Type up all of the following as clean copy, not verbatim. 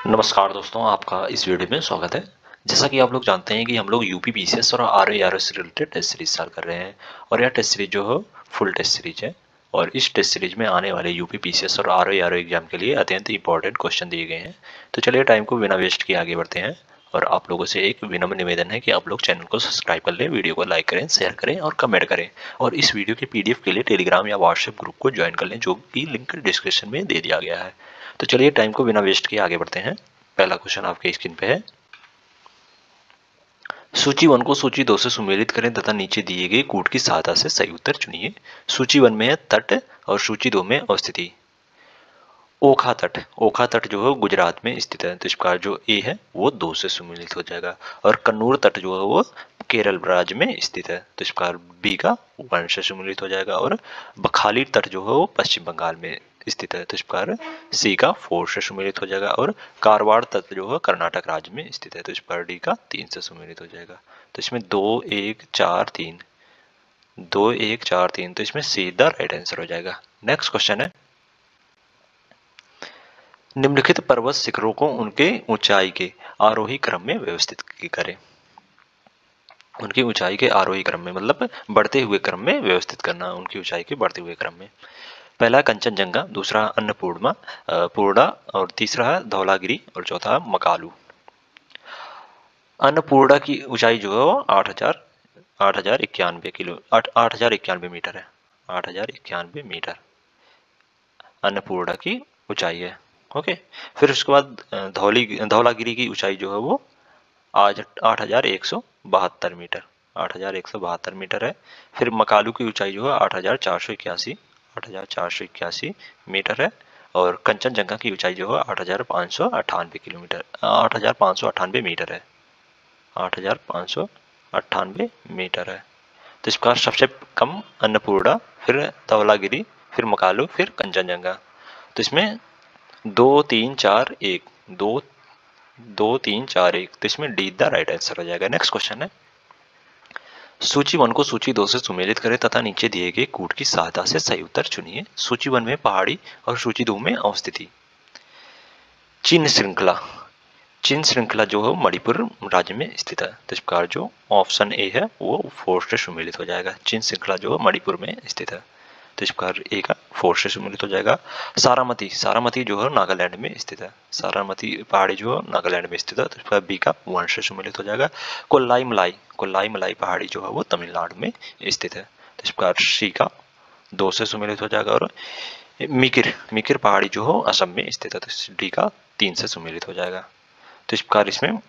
नमस्कार दोस्तों, आपका इस वीडियो में स्वागत है। जैसा कि आप लोग जानते हैं कि हम लोग यूपी पीसीएस और आरआरएस से रिलेटेड टेस्ट सीरीज स्टार्ट कर रहे हैं और यह टेस्ट सीरीज जो है फुल टेस्ट सीरीज है और इस टेस्ट सीरीज में आने वाले यूपी पीसीएस और आरआरएस एग्जाम के लिए अत्यंत इंपॉर्टेंट क्वेश्चन दिए गए हैं। तो चलिए टाइम को बिना वेस्ट किए आगे बढ़ते हैं और आप लोगों से एक विनम्र निवेदन है कि आप लोग चैनल को सब्सक्राइब कर लें, वीडियो को लाइक करें, शेयर करें और कमेंट करें और इस वीडियो के पीडीएफ के लिए टेलीग्राम या व्हाट्सएप ग्रुप को ज्वाइन कर लें, जो कि लिंक डिस्क्रिप्शन में दे दिया गया है। तो चलिए टाइम को बिना वेस्ट किए आगे बढ़ते हैं। पहला क्वेश्चन आपके स्क्रीन पे है। सूची 1 को सूची 2 से सुमेलित करें तथा नीचे दिए गए कूट की सहायता से सही उत्तर चुनिए। सूची 1 में है तट और सूची 2 में अवस्थिति। ओखा तट, ओखा तट जो है गुजरात में स्थित है, तो इस प्रकार जो ए है वो 2 से सुमेलित हो जाएगा और कन्नूर तट जो है वो केरल राज्य में स्थित है, तो इस प्रकार बी का 1 से सुमेलित हो जाएगा और बखाली तट जो है वो पश्चिम बंगाल में स्थित है, तो इस प्रकार सी का 4 से सुमेलित हो जाएगा और कारवाड़ तट जो है कर्नाटक राज्य में स्थित है, तो इस प्रकार डी का 3 से सुमेलित हो जाएगा। तो इसमें 2 1 4 3 2 1 4 3, तो इसमें सीधा राइट आंसर हो जाएगा। नेक्स्ट क्वेश्चन है, निम्नलिखित पर्वत शिखरों को उनके ऊंचाई के आरोही क्रम में व्यवस्थित करें। उनकी ऊंचाई के आरोही क्रम में मतलब बढ़ते हुए क्रम में व्यवस्थित करना, उनकी ऊंचाई के बढ़ते हुए क्रम में। पहला कंचनजंगा, दूसरा अन्नपूर्णा पूर्णा और तीसरा है धौलागिरी और चौथा है मकालू। अन्नपूर्णा की ऊंचाई जो है वो 8,091 मीटर है। 8,091 मीटर अन्नपूर्णा की ऊंचाई है। ओके, फिर उसके बाद धौलागिरी की ऊंचाई जो है वो आज 8,172 मीटर, 8,172 मीटर है। फिर मकालू की ऊंचाई जो है 8,481 मीटर है और कंचनजंगा की ऊंचाई जो है 8,598 किलोमीटर 8,598 मीटर है, 8,598 मीटर है। तो इस प्रकार सबसे कम अन्नपूर्णा, फिर धौलागिरी, फिर मकालू, फिर कंचनजंगा। तो इसमें 2 3 4 1 2 2 3 4 1, तो इसमें डी द राइट आंसर हो जाएगा। नेक्स्ट क्वेश्चन है, सूची 1 को सूची 2 से सुमेलित करें तथा नीचे दिए गए कूट की सहायता से सही उत्तर चुनिए। सूची 1 में पहाड़ी और सूची 2 में अवस्थिति। चिन्ह श्रृंखला, चिन्ह श्रृंखला जो है मणिपुर राज्य में स्थित है, तो इस प्रकार जो ऑप्शन ए है वो 4 से सुमेलित हो जाएगा। चिन्ह श्रृंखला जो है मणिपुर में स्थित है, तो इस प्रकार ए का 4 से सम्मिलित हो जाएगा। सारामती, सारामती जो है नागालैंड में स्थित है, सारामती पहाड़ी जो है नागालैंड में स्थित है, तो इस प्रकार बी का 1 से सम्मिलित हो जाएगा। कोल्लाई मलाई, कोल्लाई मलाई पहाड़ी जो है वो तमिलनाडु में स्थित है, तो इस प्रकार सी का 2 से सम्मिलित हो जाएगा। और मिकिर, मिकिर पहाड़ी जो है असम में स्थित है, तो डी का 3 से सम्मिलित हो जाएगा। तो इस प्रकार इसमें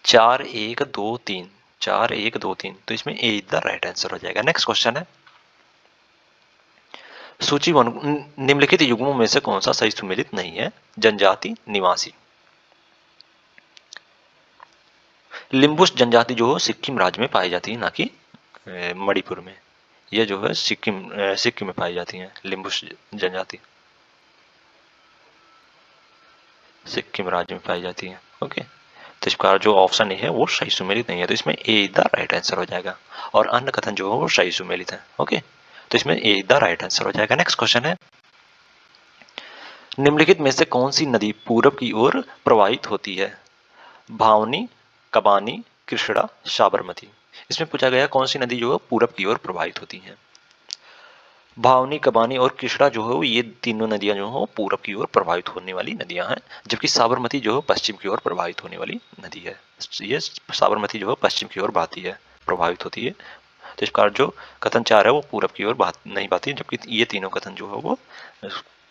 4 1 2 3, 4 1 2 3, तो इसमें ए इज द राइट आंसर हो जाएगा। नेक्स्ट क्वेश्चन है, सूची 1 निम्नलिखित युग्मों में से कौन सा सही सुमेलित नहीं है। जनजाति निवासी, लिम्बुस जनजाति जो है सिक्किम राज्य में पाई जाती है, ना कि मणिपुर में। यह जो है सिक्किम में पाई जाती है लिम्बुस जनजाति, सिक्किम राज्य में पाई जाती है। ओके, तो इस प्रकार जो ऑप्शन ए है वो सही सुमेलित नहीं है, तो इसमें ए द राइट आंसर हो जाएगा और अन्य कथन जो है वो सही सुमेलित है। ओके, तो इसमें ए द राइट आंसर हो जाएगा। नेक्स्ट क्वेश्चन है, निम्नलिखित में से कौन सी नदी पूरब की ओर प्रवाहित होती है। भावनी, कबानी, कृष्णा, साबरमती। इसमें पूछा गया कौन सी नदी जो है पूरब की ओर प्रवाहित होती है। भावनी, कबानी और कृष्णा जो है ये तीनों नदियां जो है पूरब की ओर प्रवाहित होने वाली नदियां हैं, जबकि साबरमती जो है पश्चिम की ओर प्रवाहित होने वाली नदी है। ये साबरमती जो है पश्चिम की ओर बहती है, प्रभावित होती है। तो इस प्रकार जो कथन 4 है वो पूरब की ओर नहीं बहती, जबकि ये तीनों कथन जो है वो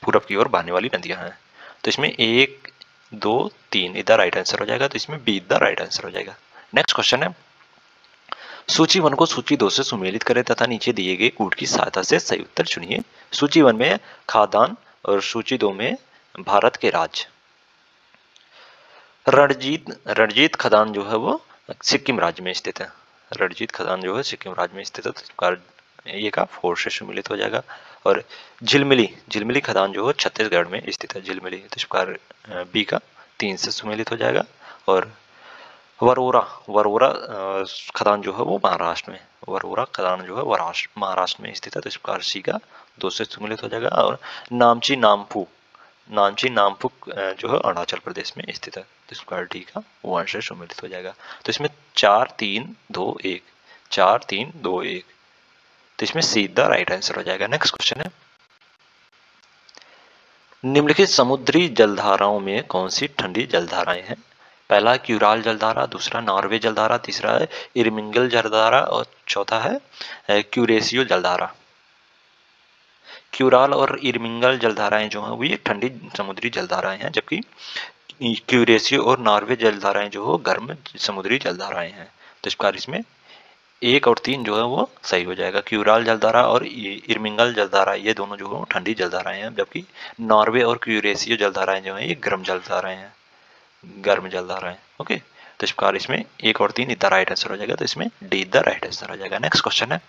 पूरब की ओर बहने वाली नदियां हैं। तो इसमें 1 2 3 इधर राइट आंसर हो जाएगा, तो इसमें बी द राइट आंसर हो जाएगा। नेक्स्ट क्वेश्चन है, सूची 1 को सूची 2 से सुमेलित करें तथा नीचे दिए गए कूट की सहायता से सही उत्तर चुनिए। सूची 1 में खादान और सूची 2 में भारत के राज्य। रणजीत खदान जो है वो सिक्किम राज्य में स्थित है, रणजीत खदान जो है सिक्किम राज्य में स्थित है, तो इस प्रकार ये का 4 से सम्मिलित हो जाएगा। और झिलमिली, झिलमिली खदान जो है छत्तीसगढ़ में स्थित है, झिलमिली, तो इस प्रकार बी का 3 से सम्मिलित हो जाएगा। और वरोरा, वरोरा खदान जो है वो महाराष्ट्र में, वरोरा खदान जो है महाराष्ट्र में स्थित है, तो इस प्रकार सी का 2 से सम्मिलित हो जाएगा। और नामची नामपू, नानची नामपुक जो है अरुणाचल प्रदेश में स्थित है। तो इसका डी का वो आंसर सम्मिलित हो जाएगा। तो इसमें 4 3 2 1, 4 3 2 1, तो इसमें सीधा राइट आंसर हो जाएगा। नेक्स्ट क्वेश्चन है, निम्नलिखित समुद्री जलधाराओं में कौन सी ठंडी जलधाराएं हैं? पहला है क्यूराल जलधारा, दूसरा नॉर्वे जलधारा, तीसरा है इरमिंगल जलधारा और चौथा है क्यूरेसियो जलधारा। क्यूराल और इरमिंगल जलधाराएं जो हैं वो ये ठंडी समुद्री जलधाराएं हैं, जबकि क्यूरेसियो और नॉर्वे जलधाराएं जो हो गर्म समुद्री जलधाराएं हैं। तो इस प्रकार इसमें 1 और 3 जो है वो सही हो जाएगा। क्यूराल जलधारा और इरमिंगल जलधारा ये दोनों जो है ठंडी जलधाराएं हैं, जबकि नॉर्वे और क्यूरेसियो जलधाराएं जो है ये गर्म जलधाराएं हैं, गर्म जलधाराएं। ओके, तो इस प्रकार इसमें 1 और 3 इधर राइट आंसर हो जाएगा। तो इसमें डी द राइट आंसर हो जाएगा। नेक्स्ट क्वेश्चन है,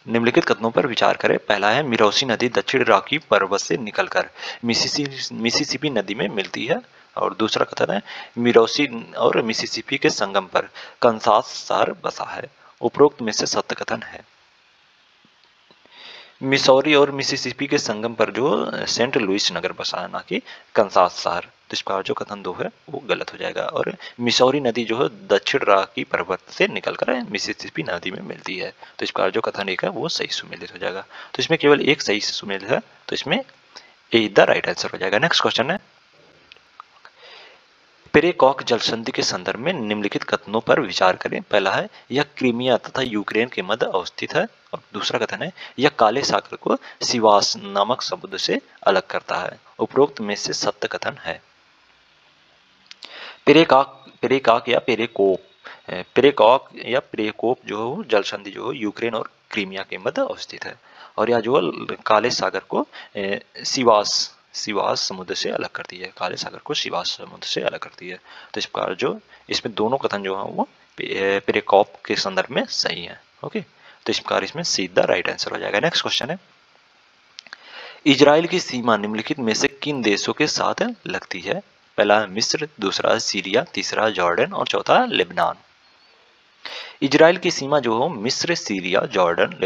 निम्नलिखित कथनों पर विचार करें। पहला है मिरोसी नदी दक्षिण रॉकी पर्वत से निकलकर मिसिसिपी नदी में मिलती है। और दूसरा कथन है मिरोसी और मिसिसिपी के संगम पर कंसास शहर बसा है। उपरोक्त में से सत्य कथन है। मिसौरी और मिसिसिपी के संगम पर जो सेंट लुइस नगर बसा है, ना कि कंसास शहर। तो इस प्रकार जो कथन 2 है वो गलत हो जाएगा। और मिसौरी नदी जो है दक्षिण रॉकी पर्वत से निकलकर मिसिसिपी नदी में मिलती है। तो इस प्रकार जो कथन 1 है वो सही सुमेलित हो जाएगा। तो इसमें केवल एक सही सुमेलित है, तो इसमें ए द राइट आंसर हो जाएगा। नेक्स्ट क्वेश्चन है, पेरेकॉक जलसंधि के संदर्भ में निम्नलिखित कथनों पर विचार करें। पहला है यह क्रीमिया तथा यूक्रेन के मध्य अवस्थित है। और दूसरा कथन है यह काले सागर को सिवास नामक समुद्र से अलग करता है। उपरोक्त में से सत्य कथन है। पेरेकॉक या पेरेकोप जो है जलसंधि जो है यूक्रेन और क्रीमिया के मध्य अवस्थित है। और यह जो काले सागर को सिवास समुद्र से अलग करती है। काले सागर को सिवास समुद्र से अलग करती है। तो इस प्रकार जो इसमें दोनों कथन जो है वो पेरेकॉप के संदर्भ में सही है। ओके, तो इस प्रकार इसमें सीधा राइट आंसर हो जाएगा। नेक्स्ट क्वेश्चन है, इजराइल की सीमा निम्नलिखित में से किन देशों के साथ लगती है? पहला है मिस्र, दूसरा है सीरिया, तीसरा है जॉर्डन और चौथा है लेबनान। इजराइल की सीमा जो है मिस्र, सीरिया, जॉर्डन,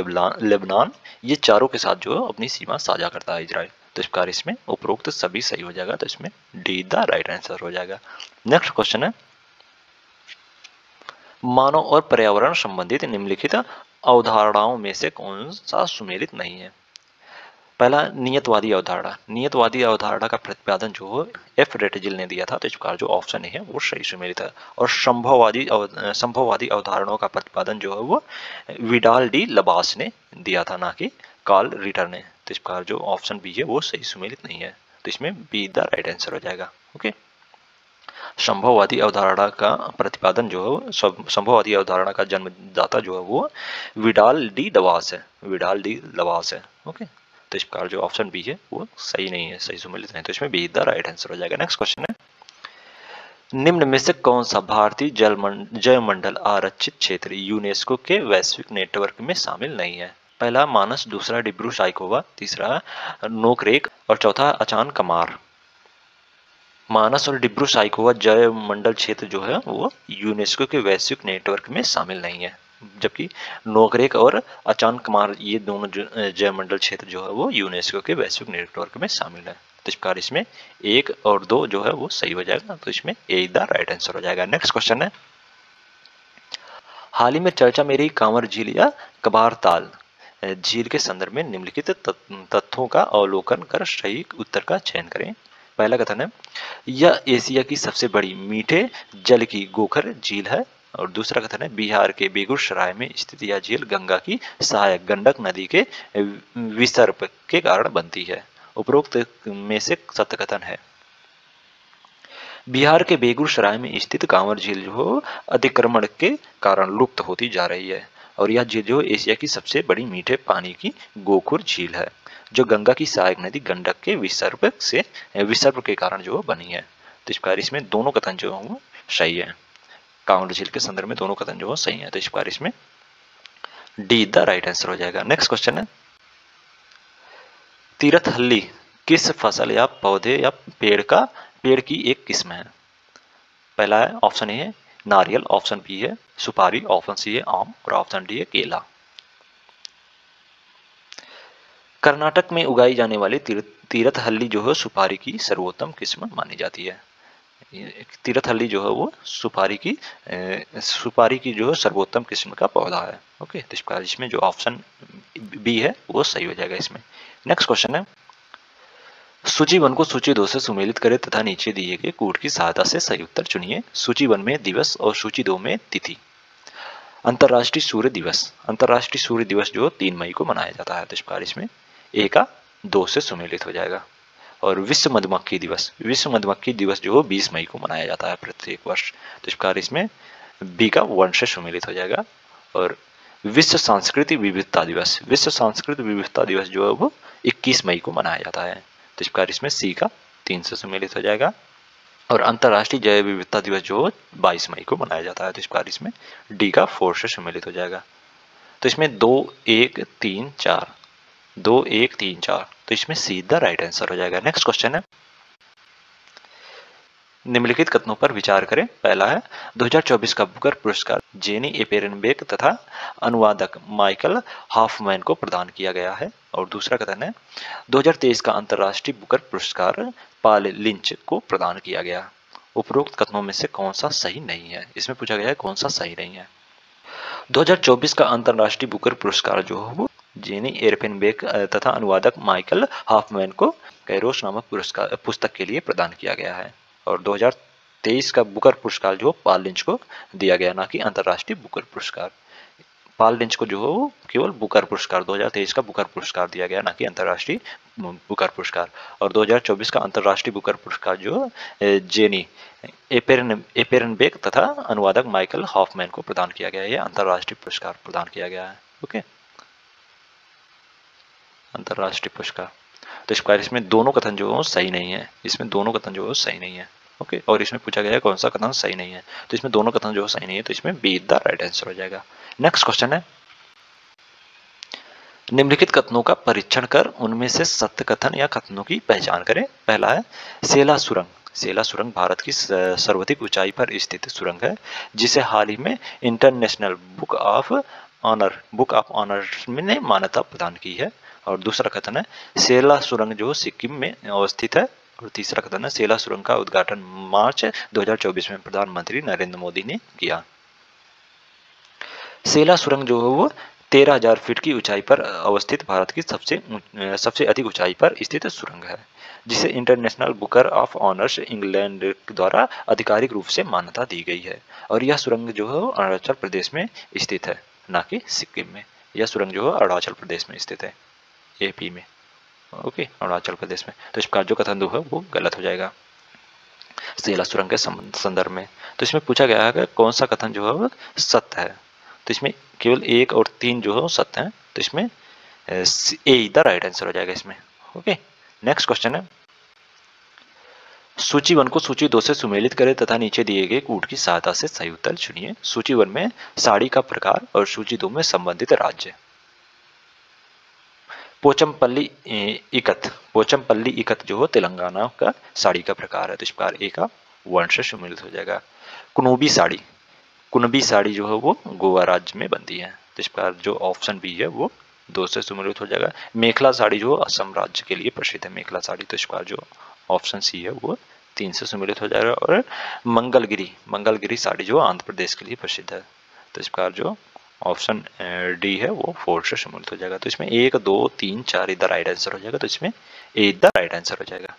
लेबनान ये चारों के साथ जो है अपनी सीमा साझा करता है इजराइल। तो इस प्रकार इसमें उपरोक्त सभी सही हो जाएगा। तो इसमें डी द राइट आंसर हो जाएगा। नेक्स्ट क्वेश्चन है, मानव और पर्यावरण संबंधित निम्नलिखित अवधारणाओं में से कौन सा सुमेलित नहीं है? पहला नियतवादी अवधारणा। नियतवादी अवधारणा का प्रतिपादन जो एफ रेटजिल ने दिया था। तो इस प्रकार जो ऑप्शन है वो सही सुमेलित है। और संभववादी अवधारणाओं का प्रतिपादन जो है वो विडाल डी लबास ने दिया था, ना कि कार्ल रिटर ने। तो इस प्रकार जो ऑप्शन बी है वो सही सुमेलित नहीं है। तो इसमें बी द राइट आंसर हो जाएगा। ओके, संभववादी अवधारणा का प्रतिपादन जो है संभववादी अवधारणा का जन्मदाता जो है वो विडाल डी लबास है। विडाल डी लबास है। ओके, तो इस प्रकार जो ऑप्शन बी है वो सही नहीं है, सही सुमेलित नहीं। तो इसमें बी द राइट आंसर हो जाएगा। नेक्स्ट क्वेश्चन है, निम्न में से कौन सा भारतीय जलमंडल आरक्षित क्षेत्र यूनेस्को के वैश्विक नेटवर्क में शामिल नहीं है? पहला मानस, दूसरा डिब्रू साइखोवा, तीसरा नोकरेक और चौथा अचान कमार। मानस और डिब्रू साइखोवा जलमंडल क्षेत्र जो है वो यूनेस्को के वैश्विक नेटवर्क में शामिल नहीं है, जबकि नोकरेक और अचान कमार ये दोनों जलमंडल क्षेत्र जो है वो यूनेस्को के वैश्विक नेटवर्क में शामिल है। तो इस प्रकार इसमें 1 और 2 जो है वो सही हो जाएगा। तो इसमें ए द राइट आंसर हो जाएगा। नेक्स्ट क्वेश्चन है, हाल ही में चर्चा में रही कांवर झील या कबार ताल झील के संदर्भ में निम्नलिखित तथ्यों का अवलोकन कर सही उत्तर का चयन करें। पहला कथन है यह एशिया की सबसे बड़ी मीठे जल की गोखर झील है। और दूसरा कथन है बिहार के बेगूसराय में स्थित यह झील गंगा की सहायक गंडक नदी के विसर्प के कारण बनती है। उपरोक्त में से सत्य कथन है। बिहार के बेगूसराय में स्थित कांवर झील जो अतिक्रमण के कारण लुप्त होती जा रही है। और यह झील जो एशिया की सबसे बड़ी मीठे पानी की गोखुर झील है, जो गंगा की सहायक नदी गंडक के विसर्प के कारण जो बनी है। तो इस प्रकार इसमें दोनों कथन जो है सही है। कांवर झील के संदर्भ में दोनों कथन जो सही है। तो इस प्रकार इसमें डी द राइट आंसर हो जाएगा। नेक्स्ट क्वेश्चन है, तीर्थहल्ली किस फसल या पौधे या पेड़ की एक किस्म है? पहला है ऑप्शन ए है नारियल, ऑप्शन बी है सुपारी, ऑप्शन सी है आम और ऑप्शन डी है केला। कर्नाटक में उगाई जाने वाली तीरथहल्ली जो है सुपारी की सर्वोत्तम किस्म मानी जाती है। तीरथहल्ली जो है वो सुपारी की जो है सर्वोत्तम किस्म का पौधा है। ओके, तो इस प्रकार इसमें जो ऑप्शन बी है वो सही हो जाएगा इसमें। नेक्स्ट क्वेश्चन है, सूची 1 को सूची 2 से सुमेलित करें तथा नीचे दिए गए कोड की सहायता से सही उत्तर चुनिए। सूची 1 में दिवस और सूची 2 में तिथि। अंतर्राष्ट्रीय सूर्य दिवस, अंतर्राष्ट्रीय सूर्य दिवस जो 3 मई को मनाया जाता है, तो इस प्रकार इसमें ए का 2 से सुमेलित हो जाएगा। और विश्व मधुमक्खी दिवस, विश्व मधुमक्खी दिवस जो 20 मई को मनाया जाता है प्रत्येक वर्ष, तो इस प्रकार इसमें बी का 1 से सुमेलित हो जाएगा। और विश्व सांस्कृतिक विविधता दिवस, विश्व सांस्कृतिक विविधता दिवस जो है वो 21 मई को मनाया जाता है, तो इस प्रकार इसमें सी का 3 से सुमेलित हो जाएगा। और अंतर्राष्ट्रीय जैव विविधता दिवस जो 22 मई को मनाया जाता है, तो इस प्रकार इसमें डी का 4 से सम्मिलित हो जाएगा। तो इसमें 2 1 3 4, 2 1 3 4, तो इसमें सीधा राइट आंसर हो जाएगा। नेक्स्ट क्वेश्चन है, निम्नलिखित कथनों पर विचार करें। पहला है 2024 का बुकर पुरस्कार जेनी एपेरेनबेक तथा अनुवादक माइकल हॉफमैन को प्रदान किया गया है। और दूसरा कथन है 2023 का अंतर्राष्ट्रीय बुकर पुरस्कार पॉल लिंच को प्रदान किया गया। उपरोक्त कथनों में से कौन सा सही नहीं है, इसमें पूछा गया है कौन सा सही नहीं है। 2024 का अंतर्राष्ट्रीय बुकर पुरस्कार जो है वो जेनी एपेरेनबेक तथा अनुवादक माइकल हॉफमैन को कैरोस नामक पुरस्कार पुस्तक के लिए प्रदान किया गया है। और 2023 का बुकर पुरस्कार जो पॉल लिंच को दिया गया, ना कि अंतर्राष्ट्रीय बुकर पुरस्कार। पॉल लिंच को जो है वो केवल बुकर पुरस्कार 2023 का बुकर पुरस्कार दिया गया, ना कि अंतर्राष्ट्रीय बुकर पुरस्कार। और 2024 का अंतर्राष्ट्रीय बुकर पुरस्कार जो जेनी एपेरेनबेक तथा अनुवादक माइकल हॉफमैन को प्रदान किया गया है, यह अंतर्राष्ट्रीय पुरस्कार प्रदान किया गया है। ओके, अंतर्राष्ट्रीय पुरस्कार। तो इस प्रकार इसमें दोनों कथन जो है सही नहीं है, इसमें दोनों कथन जो है सही नहीं है। ओके, और इसमें पूछा गया है कौन सा कथन सही नहीं है, तो इसमें दोनों कथन जो सही नहीं है, तो इसमें बी द राइट आंसर हो जाएगा। नेक्स्ट क्वेश्चन है, निम्नलिखित कथनों का परीक्षण कर उनमें से सत्य कथन या कथनों की पहचान करें। पहला है सेला सुरंग, सेला सुरंग भारत की सर्वाधिक ऊंचाई पर स्थित सुरंग है, जिसे हाल ही में इंटरनेशनल बुक ऑफ ऑनर ने मान्यता प्रदान की है। और दूसरा कथन है सेला सुरंग जो सिक्किम में अवस्थित है। और तीसरा कथन है सेला सुरंग का उद्घाटन मार्च 2024 में प्रधानमंत्री नरेंद्र मोदी ने किया। सेला सुरंग जो है वो 13,000 फीट की ऊंचाई पर अवस्थित भारत की सबसे अधिक ऊंचाई पर स्थित सुरंग है, जिसे international Booker of honours England द्वारा आधिकारिक रूप से मान्यता दी गई है। और यह सुरंग जो है अरुणाचल प्रदेश में स्थित है, ना कि सिक्किम में। यह सुरंग जो है अरुणाचल प्रदेश में स्थित है, एपी में। ओके, अरुणाचल प्रदेश में। तो इसका जो कथन दो है वो गलत हो जाएगा सेला सुरंग के संदर्भ में। तो इसमें पूछा गया है कि कौन सा कथन जो है वो सत्य है, तो इसमें केवल 1 और 3 जो है सत्य है, तो इसमें ए द राइट आंसर हो जाएगा इसमें। ओके, नेक्स्ट क्वेश्चन है, सूची 1 को सूची 2 से सुमेलित करें तथा नीचे दिए गए कूट की सहायता से सही उत्तर चुनिए। सूची 1 में साड़ी का प्रकार और सूची 2 में संबंधित राज्य। पोचमपल्ली इकत, पोचमपल्ली इकत जो हो तेलंगाना का साड़ी का प्रकार है, तो इस प्रकार ए का 1 से सम्मिलित हो जाएगा। कुनुबी साड़ी, कुनबी साड़ी जो है वो गोवा राज्य में बनती है, तो इस प्रकार जो ऑप्शन बी है वो 2 से सम्मिलित हो जाएगा। मेखला साड़ी जो असम राज्य के लिए प्रसिद्ध है, मेखला साड़ी, तो इस प्रकार जो ऑप्शन सी है वो 3 से सम्मिलित हो जाएगा। और मंगलगिरी, मंगलगिरी साड़ी जो आंध्र प्रदेश के लिए प्रसिद्ध है, तो इस प्रकार जो ऑप्शन डी है वो 4 से सम्मिलित हो जाएगा। तो इसमें 1 2 3 4 इधर राइट आंसर हो जाएगा, तो इसमें ए द राइट आंसर हो जाएगा।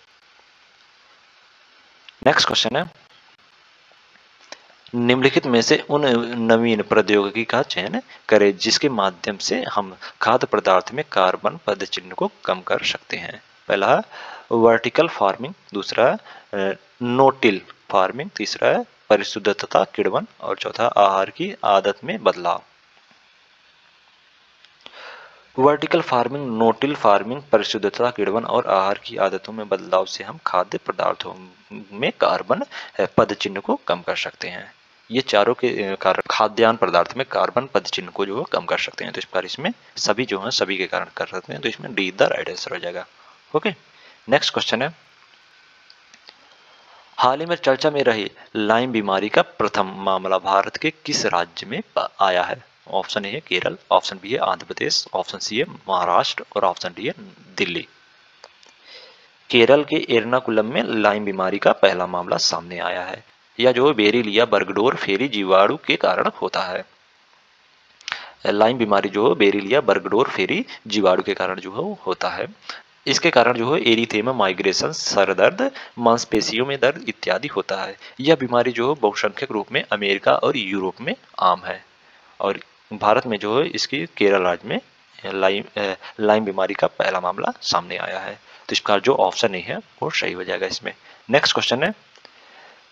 नेक्स्ट क्वेश्चन है, निम्नलिखित में से उन नवीन प्रौद्योगिकी का चयन करें जिसके माध्यम से हम खाद्य पदार्थ में कार्बन पदचिह्न को कम कर सकते हैं। पहला वर्टिकल फार्मिंग, दूसरा नो टिल फार्मिंग, तीसरा है परिशुद्धता किण्वन, और चौथा आहार की आदत में बदलाव। वर्टिकल फार्मिंग, नोटिल फार्मिंग, परिशुद्धता किण्वन और आहार की आदतों में बदलाव से हम खाद्य पदार्थों में कार्बन पदचिह्न को कम कर सकते हैं। ये चारों के कारण खाद्यान्न पदार्थ में कार्बन पदचिह्न को जो कम कर सकते हैं, तो इस प्रकार इसमें सभी जो है सभी के कारण कर सकते हैं, तो इसमें डी द राइट आंसर हो जाएगा। ओके, नेक्स्ट क्वेश्चन है, हाल ही में चर्चा में रही लाइम बीमारी का प्रथम मामला भारत के किस राज्य में आया है। ऑप्शन ए है केरल, ऑप्शन बी है आंध्र प्रदेश, ऑप्शन सी है महाराष्ट्र और ऑप्शन डी है दिल्ली। केरल के एर्नाकुलम में लाइम बीमारी का पहला मामला सामने आया है। यह जो बेरिलिया बर्गडोर फेरी जीवाणु के कारण होता है। लाइम बीमारी जो है बेरिलिया बर्गडोर फेरी जीवाणु के कारण जो है वो होता है। इसके कारण जो है एरिथेमा माइग्रेशन, सर दर्द, मांसपेशियों में दर्द इत्यादि होता है। यह बीमारी जो है बहुसंख्यक रूप में अमेरिका और यूरोप में आम है और भारत में जो है इसकी केरल राज्य में लाइम बीमारी का पहला मामला सामने आया है। तो इसका जो ऑप्शन नहीं है वो सही हो जाएगा इसमें। नेक्स्ट क्वेश्चन है,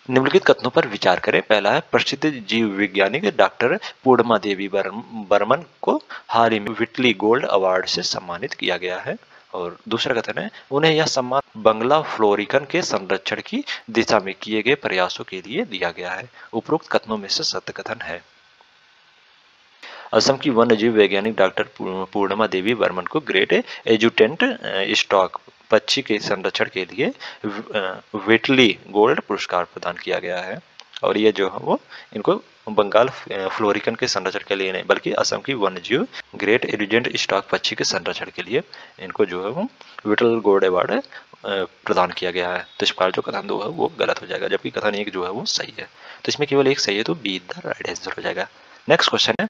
निम्नलिखित कथनों पर विचार करें। पहला है, प्रसिद्ध जीव वैज्ञानिक डॉक्टर पूर्णिमा देवी बर्मन को हाल ही में व्हिटली गोल्ड अवार्ड से सम्मानित किया गया है। और दूसरा कथन है, उन्हें यह सम्मान बंगला फ्लोरिकन के संरक्षण की दिशा में किए गए प्रयासों के लिए दिया गया है। उपरोक्त कथनों में से सत्य कथन है। असम की वन्य जीव वैज्ञानिक डॉक्टर पूर्णिमा देवी बर्मन को ग्रेट एजुटेंट स्टॉक पक्षी के संरक्षण के लिए व्हिटली गोल्ड पुरस्कार प्रदान किया गया है। और ये जो है वो इनको बंगाल फ्लोरिकन के संरक्षण के लिए नहीं बल्कि असम की वन्य जीव ग्रेट एजुटेंट स्टॉक पक्षी के संरक्षण के लिए इनको जो है वो व्हिटल गोल्ड अवार्ड प्रदान किया गया है। तो इस प्रकार जो कथन 2 है वो गलत हो जाएगा, जबकि कथन 1 जो है वो सही है। तो इसमें केवल एक सही है, तो बी द राइट आंसर हो जाएगा। नेक्स्ट क्वेश्चन है,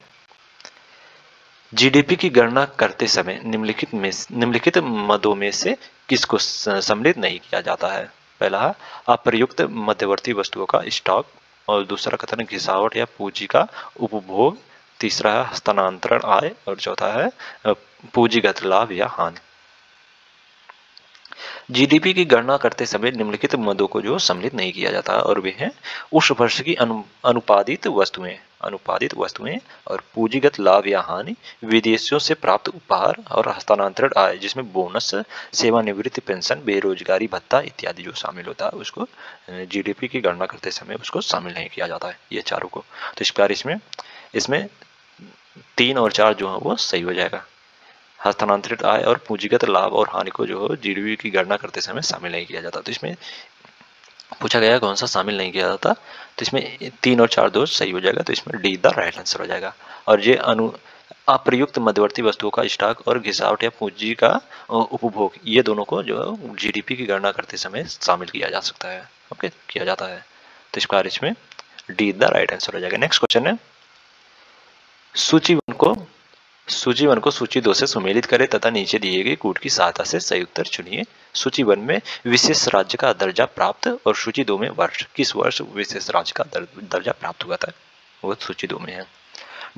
जीडीपी की गणना करते समय निम्नलिखित मदों में से किसको सम्मिलित नहीं किया जाता है। पहला है अप्रयुक्त मध्यवर्ती वस्तुओं का स्टॉक, और दूसरा कथन है घिसावट या पूंजी का उपभोग, तीसरा है हस्तांतरण आय और चौथा है पूंजीगत लाभ या हानि। जीडीपी की गणना करते समय निम्नलिखित मदों को जो सम्मिलित नहीं किया जाता और वे हैं उस वर्ष की अनुपादित वस्तुएं और पूंजीगत लाभ या हानि, विदेशियों से प्राप्त उपहार और हस्तांतरण आय जिसमें बोनस, सेवानिवृत्ति पेंशन, बेरोजगारी भत्ता इत्यादि जो शामिल होता है उसको जीडीपी की गणना करते समय उसको शामिल नहीं किया जाता है, ये चारों को। तो इस प्रकार इसमें 3 और 4 जो है वो सही हो जाएगा। हस्तांतरित आय और पूंजीगत लाभ और हानि को जो है जीडीपी की गणना करते समय शामिल नहीं किया जाता। तो इसमें पूछा गया कौन सा शामिल नहीं किया जाता, तो इसमें 3 और 4 दो सही हो जाएगा। तो इसमें डी द राइट आंसर हो जाएगा। और ये अप्रयुक्त मध्यवर्ती वस्तुओं का स्टॉक और घिसावट या पूंजी का उपभोग, ये दोनों को जो है जीडीपी की गणना करते समय शामिल किया जा सकता है, ओके किया जाता है। तो इस प्रकार इसमें डी द राइट आंसर हो जाएगा। नेक्स्ट क्वेश्चन है, सूची वन को सूची 2 से सुमेलित करें तथा नीचे दिए गए कूट की सहायता से सही उत्तर चुनिए। सूची 1 में विशेष राज्य का दर्जा प्राप्त और सूची 2 में वर्ष, किस वर्ष विशेष राज्य का दर्जा प्राप्त हुआ था, वो सूची 2 में है।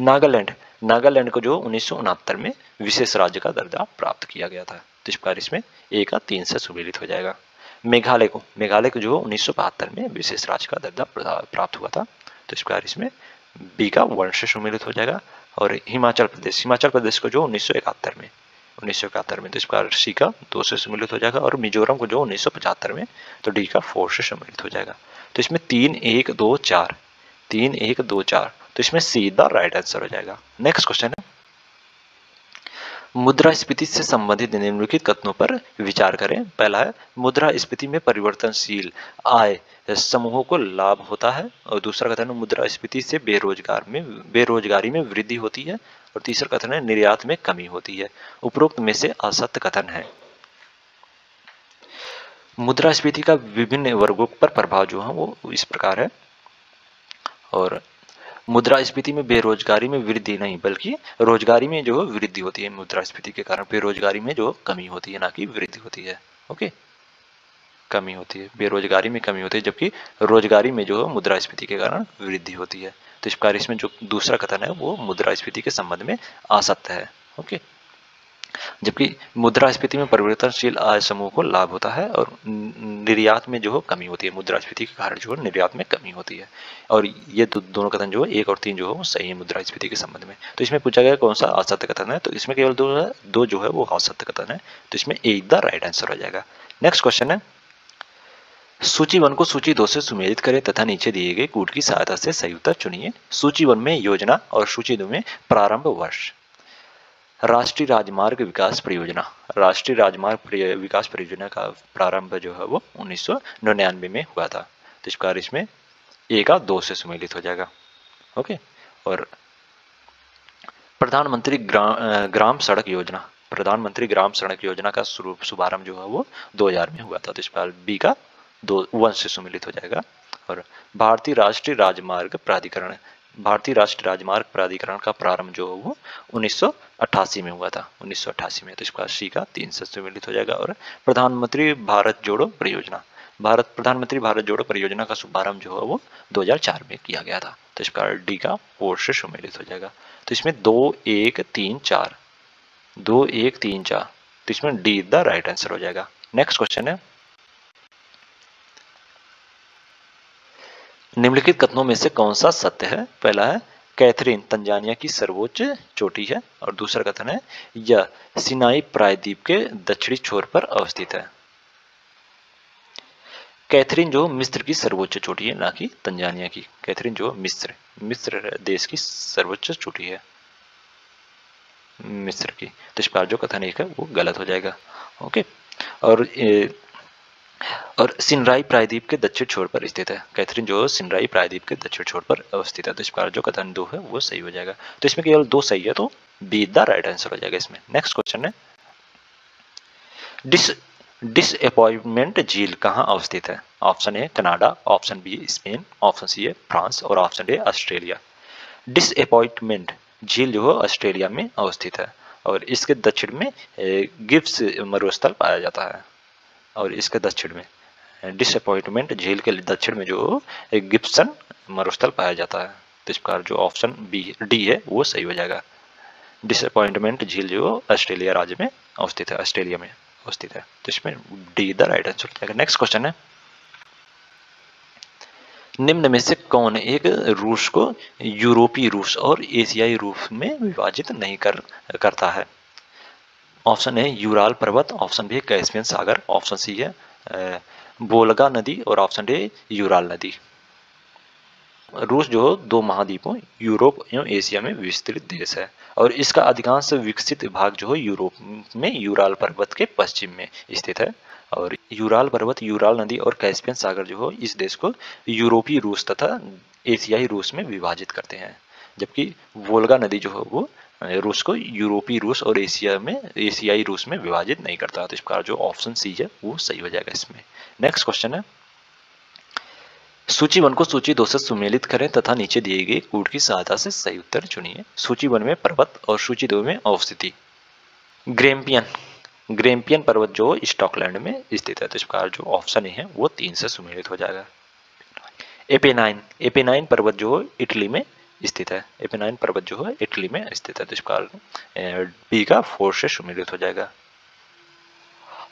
नागालैंड को जो 1969 में विशेष राज्य का दर्जा प्राप्त किया गया था। तो इस प्रकार इसमें ए का 3 से सुमेलित हो जाएगा। मेघालय को जो 1972 में विशेष राज्य का दर्जा प्राप्त हुआ था। तो इस प्रकार इसमें बी का 1 से सुमेलित हो जाएगा। और हिमाचल प्रदेश को जो 1971 में, तो इस प्रकार सी का 2 से सम्मिलित हो जाएगा। और मिजोरम को जो 1975 में, तो डी का 4 से सम्मिलित हो जाएगा। तो इसमें 3 1 2 4, तो इसमें सी द राइट आंसर हो जाएगा। नेक्स्ट क्वेश्चन है, मुद्रास्फीति से संबंधित निम्नलिखित कथनों पर विचार करें। पहला है, मुद्रास्फीति में परिवर्तनशील आय समूहों को लाभ होता है। और दूसरा कथन है, मुद्रास्फीति से बेरोजगारी में वृद्धि होती है। और तीसरा कथन है, निर्यात में कमी होती है। उपरोक्त में से असत्य कथन है। मुद्रास्फीति का विभिन्न वर्गों पर प्रभाव जो है वो इस प्रकार है। और मुद्रास्फीति में बेरोजगारी में वृद्धि नहीं बल्कि रोजगारी में जो वृद्धि होती है। मुद्रास्फीति के कारण बेरोजगारी में जो कमी होती है, ना कि वृद्धि होती है। ओके, कमी होती है, बेरोजगारी में कमी होती है, जबकि रोजगारी में जो मुद्रास्फीति के कारण वृद्धि होती है। तो इस प्रकार इसमें जो दूसरा कथन है वो मुद्रास्फीति के संबंध में असत्य है। ओके, जबकि मुद्रास्फीति में परिवर्तनशील आय समूह को लाभ होता है और निर्यात में जो कमी होती है। मुद्रास्फीति के कारण जो निर्यात में कमी होती है। और ये दोनों कथन जो 1 और 3 जो है वो सही है मुद्रास्फीति के संबंध में। तो इसमें पूछा गया कौन सा असत्य कथन है, तो इसमें केवल दो जो है वो असत्य कथन है। तो इसमें ए द राइट आंसर हो जाएगा। नेक्स्ट क्वेश्चन है, सूची 1 को सूची 2 से सुमेलित करें तथा नीचे दिए गए कूट की सहायता से सही उत्तर चुनिए। सूची 1 में योजना और सूची 2 में प्रारंभ वर्ष। राष्ट्रीय राजमार्ग विकास परियोजना का प्रारंभ जो है वो 1999 में हुआ था। तो इस प्रकार इसमें ए का 2 से सुमेलित हो जाएगा। ओके, और प्रधानमंत्री ग्राम सड़क योजना, प्रधानमंत्री ग्राम सड़क योजना का शुभारंभ जो है वो 2000 में हुआ था। तो इस पर बी का 1 से सम्मिलित हो जाएगा। और भारतीय राष्ट्रीय राजमार्ग प्राधिकरण, भारतीय राष्ट्रीय राजमार्ग प्राधिकरण का प्रारंभ जो है वो 1988 में हुआ था, 1988 में। तो इसका सी का 3 से सम्मिलित हो जाएगा। और प्रधानमंत्री भारत जोड़ो परियोजना, प्रधानमंत्री भारत जोड़ो परियोजना का शुभारंभ जो है वो 2004 में किया गया था। तो इसका डी का 4 से सम्मिलित हो जाएगा। तो इसमें 2 1 3 4, 2 1 3 4, तो इसमें डी द राइट आंसर हो जाएगा। नेक्स्ट क्वेश्चन है, निम्नलिखित कथनों में से कौन सा सत्य है? पहला है कैथरीन तंजानिया की सर्वोच्च चोटी है। और दूसरा कथन है यह सिनाई प्रायद्वीप के दक्षिणी छोर पर अवस्थित है। कैथरीन जो मिस्र की सर्वोच्च चोटी है, ना कि तंजानिया की। कैथरीन जो मिस्र देश की सर्वोच्च चोटी है, मिस्र की। तो इस बार जो कथन एक है वो गलत हो जाएगा। ओके। और सिनराई प्रायद्वीप के दक्षिण छोर पर स्थित है। कैथरीन जो सिनराई प्रायद्वीप के दक्षिण छोर पर अवस्थित है। तो इस बार जो कथन 2 है वो सही हो जाएगा। तो इसमें केवल 2 सही है, तो बी द राइट आंसर हो जाएगा इसमें। नेक्स्ट क्वेश्चन है, डिसअपॉइंटमेंट झील कहाँ अवस्थित है? Option A Canada, option B Spain, option C है फ्रांस और ऑप्शन डी ऑस्ट्रेलिया। डिसअपॉइंटमेंट झील जो है ऑस्ट्रेलिया में अवस्थित है। और इसके दक्षिण में गिब्स मरुस्थल पाया जाता है। और इसके दक्षिण में डिसअपॉइंटमेंट झील के दक्षिण में जो गिब्सन मरुस्थल पाया जाता है। तो इस प्रकार जो ऑप्शन बी डी है वो सही हो जाएगा। डिसअपॉइंटमेंट झील जो ऑस्ट्रेलिया राज्य में अवस्थित है, ऑस्ट्रेलिया में अवस्थित है। तो इसमें डी द राइट आंसर हो जाएगा। नेक्स्ट क्वेश्चन है, निम्न में से कौन एक रूस को यूरोपीय रूस और एशियाई रूस में विभाजित नहीं करता है? ऑप्शन है यूराल पर्वत, ऑप्शन बी कैस्पियन सागर, ऑप्शन सी है वोल्गा नदी और ऑप्शन डी यूराल नदी। रूस जो 2 महाद्वीपों यूरोप एवं एशिया में विस्तृत देश है। और इसका अधिकांश विकसित भाग जो है यूरोप में यूराल पर्वत के पश्चिम में स्थित है। और यूराल पर्वत, यूराल नदी और कैस्पियन सागर जो है इस देश को यूरोपीय रूस तथा एशियाई रूस में विभाजित करते हैं। जबकि वोल्गा नदी जो है वो रूस को यूरोपीय रूस और एशियाई रूस में विभाजित नहीं करता। तो इस प्रकार जो ऑप्शन सी है वो सही हो जाएगा इसमें। नेक्स्ट क्वेश्चन है, सूची 1 को सूची 2 से सुमेलित करें तथा नीचे दिए गए कूट की सहायता से सही उत्तर चुनिए। सूची 1 में पर्वत और सूची 2 में अवस्थिति। ग्रैम्पियन, ग्रैम्पियन पर्वत जो स्कॉटलैंड में स्थित है। तो इस प्रकार जो ऑप्शन है वो 3 से सुमेलित हो जाएगा। एपेनाइन, एपेनाइन पर्वत जो इटली में स्थित है। एपेनाइन पर्वत जो है इटली में स्थित है। तो इस प्रकार बी का 4 से सुमेलित हो जाएगा।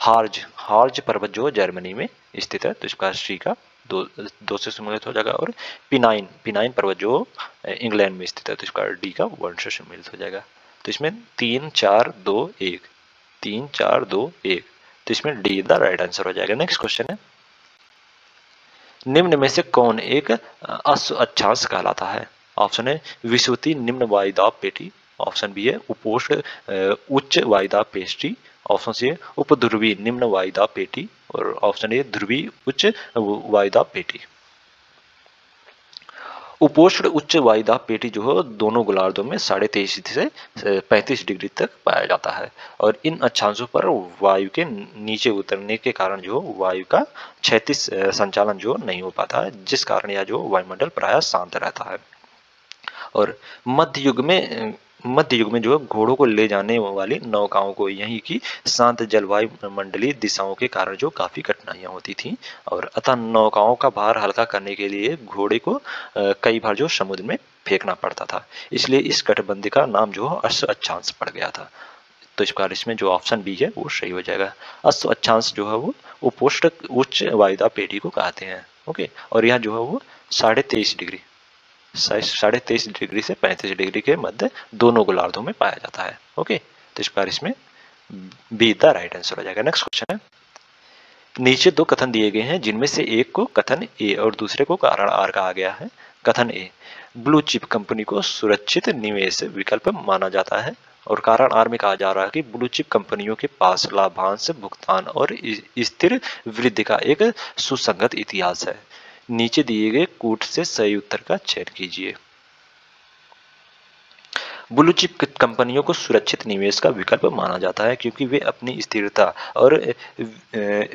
हार्ज, हार्ज पर्वत जो जर्मनी में स्थित है। तो इसका सी का 2 से सम्मिलित हो जाएगा। और पिनाइन, पिनाइन पर्वत जो इंग्लैंड में स्थित है। तो इसका डी का 1 से सम्मिलित हो जाएगा। तो इसमें 3 4 2 1, 3 4 2 1, तो इसमें डी द राइट आंसर हो जाएगा। नेक्स्ट क्वेश्चन है, निम्न में से कौन एक अश्व अक्षांश कहलाता है? ऑप्शन है विषुवती निम्न वायुदाब पेटी, ऑप्शन बी है उपोष्ण उच्च वायुदाब पेटी, ऑप्शन सी है उपध्रुवी निम्न वायुदाब पेटी और ऑप्शन ए ध्रुवी उच्च वायुदाब पेटी। उपोष्ण उच्च वायुदाब पेटी जो है दोनों गोलार्धों में 23.5 से 35 डिग्री तक पाया जाता है। और इन अक्षांशों पर वायु के नीचे उतरने के कारण जो वायु का क्षैतिज संचालन जो नहीं हो पाता है, जिस कारण यह जो वायुमंडल प्रायः शांत रहता है। और मध्य युग में जो घोड़ों को ले जाने वाली नौकाओं को यहीं की शांत जलवायु मंडलीय दिशाओं के कारण जो काफी कठिनाइयां होती थी। और अतः नौकाओं का भार हल्का करने के लिए घोड़े को कई बार जो समुद्र में फेंकना पड़ता था। इसलिए इस गठबंधन का नाम जो अश्व अक्षांश पड़ गया था। तो इस प्रकार इसमें जो ऑप्शन बी है वो सही हो जाएगा। अश्व अक्षांश जो है वो उपोष्ण उच्च वायुदाब पेटी को कहते हैं। ओके। और यह जो है वो 23.5 डिग्री 23.5 डिग्री से 35 डिग्री के मध्य दोनों गोलार्धों में पाया जाता है। ओके। तो इस बार इसमें बी द राइट आंसर हो जाएगा। नेक्स्ट क्वेश्चन है, नीचे 2 कथन दिए गए हैं जिनमें से एक को कथन ए और दूसरे को कारण आर कहा गया है। कथन ए, ब्लू चिप कंपनी को सुरक्षित निवेश विकल्प माना जाता है। और कारण आर में कहा जा रहा है कि ब्लू चिप कंपनियों के पास लाभांश भुगतान और स्थिर वृद्धि का एक सुसंगत इतिहास है। नीचे दिए गए कूट से सही उत्तर का चयन कीजिए। ब्लू चिप कंपनियों को सुरक्षित निवेश का विकल्प माना जाता है क्योंकि वे अपनी स्थिरता और